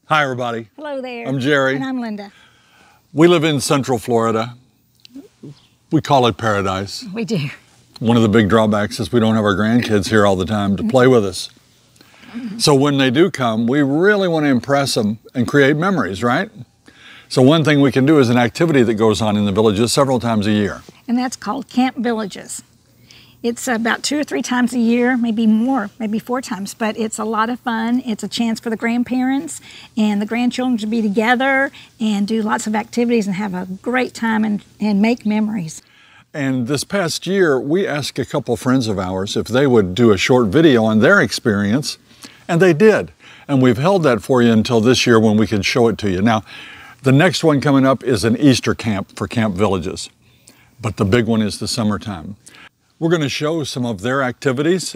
Hi, everybody. Hello there. I'm Jerry. And I'm Linda. We live in Central Florida. We call it paradise. We do. One of the big drawbacks is we don't have our grandkids here all the time to play with us. So when they do come, we really want to impress them and create memories, right? So one thing we can do is an activity that goes on in the villages several times a year. And that's called Camp Villages. It's about 2 or 3 times a year, maybe more, maybe 4 times, but it's a lot of fun. It's a chance for the grandparents and the grandchildren to be together and do lots of activities and have a great time and make memories. And this past year, we asked a couple friends of ours if they would do a short video on their experience, and they did. And we've held that for you until this year when we can show it to you. Now, the next one coming up is an Easter camp for Camp Villages, but the big one is the summertime. We're going to show some of their activities,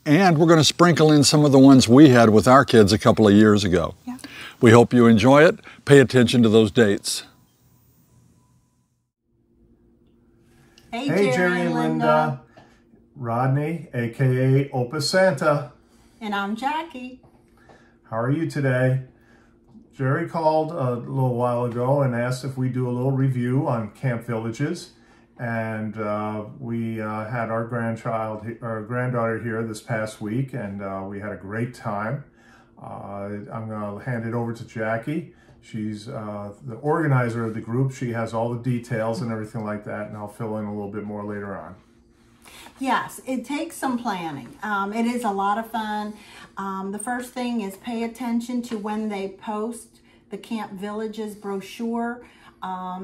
and we're going to sprinkle in some of the ones we had with our kids a couple of years ago. Yeah. We hope you enjoy it. Pay attention to those dates. Hey, Jerry and Linda. Rodney, aka Opus Santa. And I'm Jackie. How are you today? Jerry called a little while ago and asked if we do a little review on Camp Villages. And we had our granddaughter here this past week, and we had a great time. I'm going to hand it over to Jackie. She's the organizer of the group. She has all the details and everything like that, and I'll fill in a little bit more later on. Yes, it takes some planning. It is a lot of fun. The first thing is pay attention to when they post the Camp Villages brochure.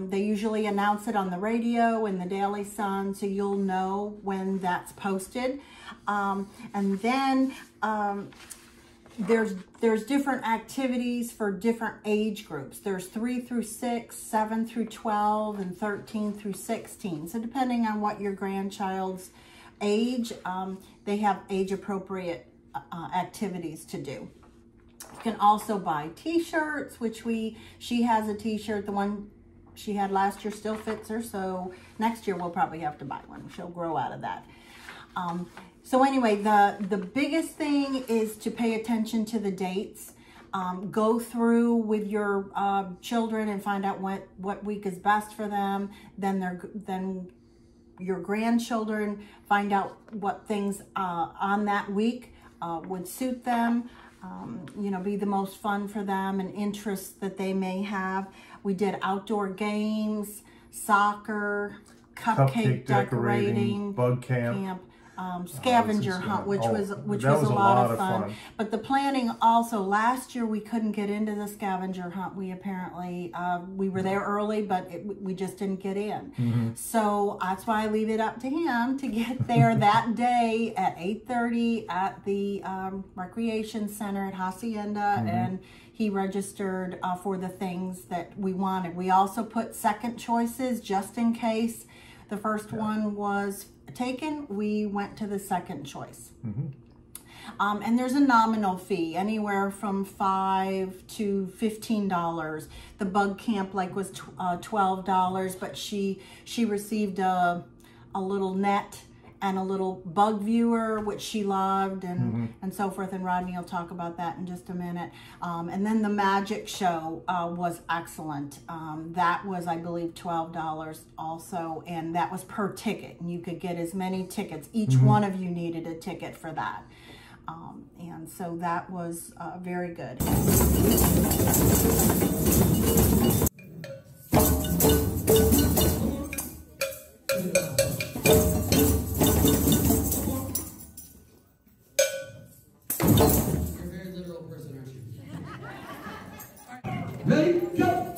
They usually announce it on the radio in the Daily Sun, so you'll know when that's posted. And then there's different activities for different age groups. There's 3 through 6, 7 through 12, and 13 through 16. So depending on what your grandchild's age, they have age-appropriate activities to do. You can also buy t-shirts, which she has a t-shirt. The one she had last year still fits her, so next year we'll probably have to buy one. She'll grow out of that. So anyway, the biggest thing is to pay attention to the dates. Go through with your children and find out what week is best for them. Then your grandchildren find out what things on that week would suit them. You know, be the most fun for them and interests that they may have. We did outdoor games, soccer, cupcake decorating, bug camp, scavenger hunt, which was a lot of fun. But the planning also, last year we couldn't get into the scavenger hunt. We apparently, we were there early, but we just didn't get in. So that's why I leave it up to him to get there that day at 8:30 at the Recreation Center at Hacienda, and he registered for the things that we wanted. We also put second choices just in case the first one was taken. We went to the second choice. And there's a nominal fee, anywhere from $5 to $15. The bug camp was $12, but she received a little net and a little bug viewer, which she loved, and so forth. And Rodney will talk about that in just a minute. And then the magic show was excellent. That was, I believe, $12 also, and that was per ticket. And you could get as many tickets. Each one of you needed a ticket for that. And so that was very good. Ready, go!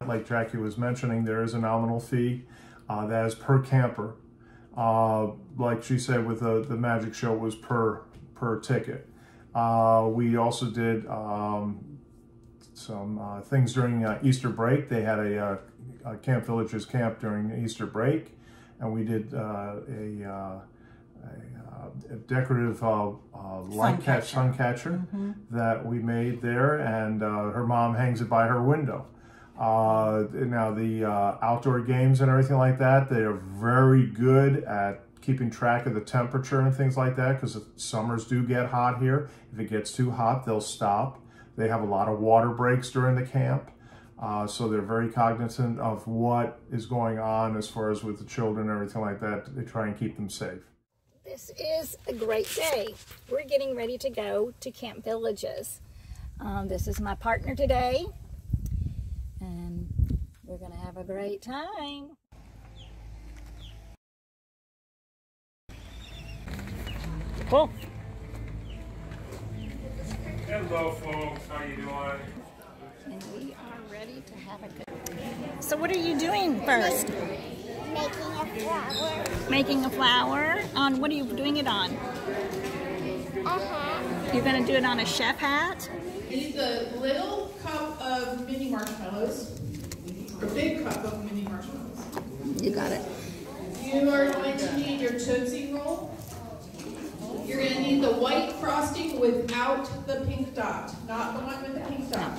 Like Jackie was mentioning, there is a nominal fee that is per camper. Like she said, with the magic show was per ticket. We also did some things during Easter break. They had a Camp Villages camp during Easter break, and we did a decorative sun catcher that we made there, and her mom hangs it by her window. Now the outdoor games and everything like that, they are very good at keeping track of the temperature and things like that, because summers do get hot here. If it gets too hot, they'll stop. They have a lot of water breaks during the camp. So they're very cognizant of what is going on as far as with the children and everything like that. They try and keep them safe. This is a great day. We're getting ready to go to Camp Villages. This is my partner today, and we're gonna have a great time. Cool. Hello folks, how you doing? And we are ready to have a good. So what are you doing first? Making a flower. Making a flower. On what are you doing it on? A hat. You're gonna do it on a chef hat? You need the little cup of mini marshmallows, or big cup of mini marshmallows. You got it. You are going to need your Tootsie Roll. You're going to need the white frosting without the pink dot, not the one with the pink dot.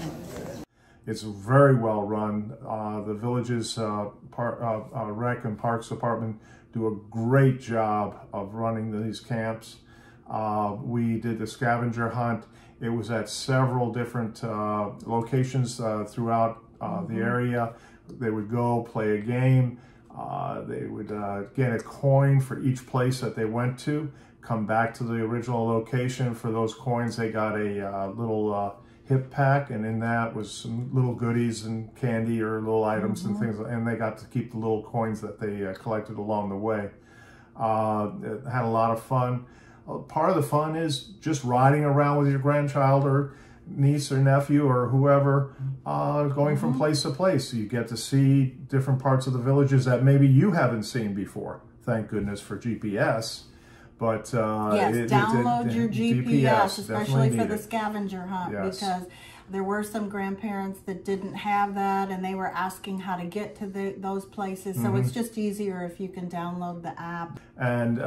It's very well run. The Villages Rec and Parks Department do a great job of running these camps. We did the scavenger hunt. It was at several different locations throughout the area. They would go play a game. They would get a coin for each place that they went to, come back to the original location. For those coins, they got a little hip pack, and in that was some little goodies and candy or little items and things, and they got to keep the little coins that they collected along the way. Had a lot of fun. Part of the fun is just riding around with your grandchild or niece or nephew or whoever, going from place to place. You get to see different parts of the villages that maybe you haven't seen before. Thank goodness for GPS. But yes, download your GPS, especially for the it. scavenger hunt, Yes. because there were some grandparents that didn't have that, and they were asking how to get to those places. So it's just easier if you can download the app. And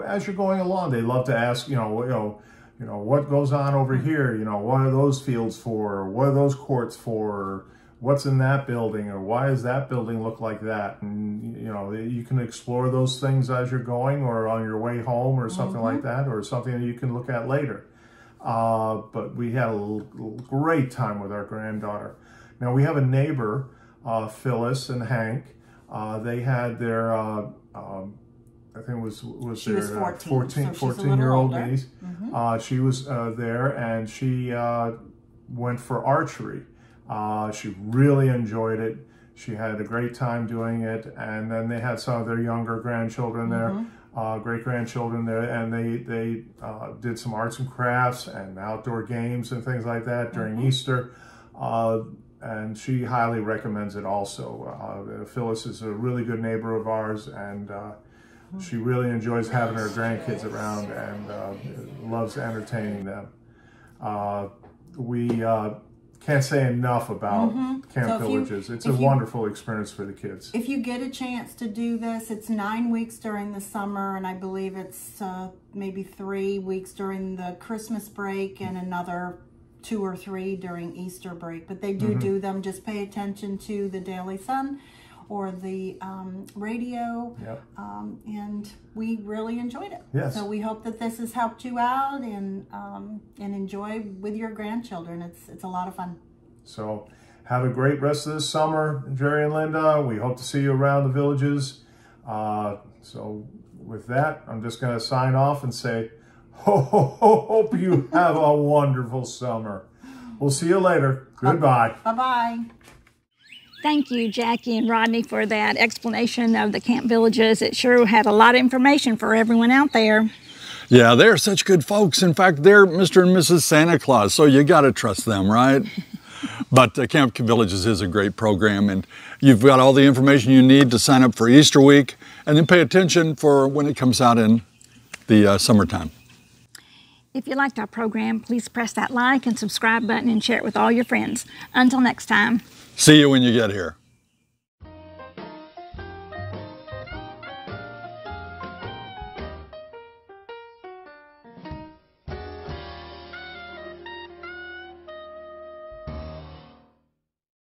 as you're going along, they love to ask, you know, what goes on over here? You know, what are those fields for? Or what are those courts for? Or what's in that building? Or why does that building look like that? And, you know, you can explore those things as you're going or on your way home or something like that, or something that you can look at later. But we had a great time with our granddaughter. Now, we have a neighbor, Phyllis and Hank. They had their, I think it was She their was 14, 14-year-old so niece. She was there, and she went for archery. She really enjoyed it. She had a great time doing it. And then they had some of their younger grandchildren there, great-grandchildren there, and they did some arts and crafts and outdoor games and things like that during Easter. And she highly recommends it also. Phyllis is a really good neighbor of ours, and she really enjoys having her grandkids around and loves entertaining them. We can't say enough about Camp Villages. It's a wonderful experience for the kids. If you get a chance to do this, it's 9 weeks during the summer, and I believe it's maybe 3 weeks during the Christmas break and another 2 or 3 during Easter break. But they do them. Just pay attention to the Daily Sun or the radio, and we really enjoyed it. Yes. So we hope that this has helped you out and enjoy with your grandchildren. It's a lot of fun. So have a great rest of this summer, Jerry and Linda. We hope to see you around the villages. So with that, I'm just going to sign off and say, hope you have a wonderful summer. We'll see you later. Goodbye. Bye-bye. Thank you, Jackie and Rodney, for that explanation of the Camp Villages. It sure had a lot of information for everyone out there. Yeah, they're such good folks. In fact, they're Mr. and Mrs. Santa Claus, so you got to trust them, right? But Camp Villages is a great program, and you've got all the information you need to sign up for Easter week, and then pay attention for when it comes out in the summertime. If you liked our program, please press that like and subscribe button and share it with all your friends. Until next time. See you when you get here.